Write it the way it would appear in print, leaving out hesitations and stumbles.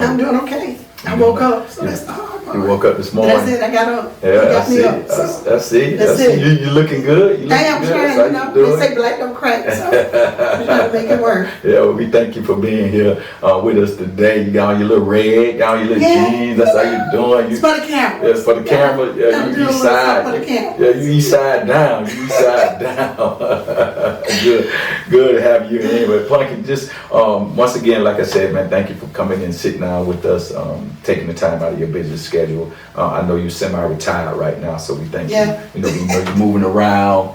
I'm doing okay. I woke up, so that's the hard part. You woke up this morning. That's it, I got up. Yeah, He I got me see. up, so. I see. That's I it. see. You looking good. You looking I am good. trying, That's you how know, you they doing. say black don't crack, so I'm trying to make it work. Yeah, well, we thank you for being here with us today. You got on your little red, got on your little Yeah. jeans. That's how you doing. It's for the camera. Yeah, it's for the camera. Yeah, I'm you doing east a little side. something for the camera. Yeah, you east side down. You east side down. Good to have you anyway. Plunky, just once again, like I said, man, thank you for coming and sitting down with us, taking the time out of your busy schedule. I know you're semi-retired right now, so we thank Yeah. you. You know, we know you're moving around.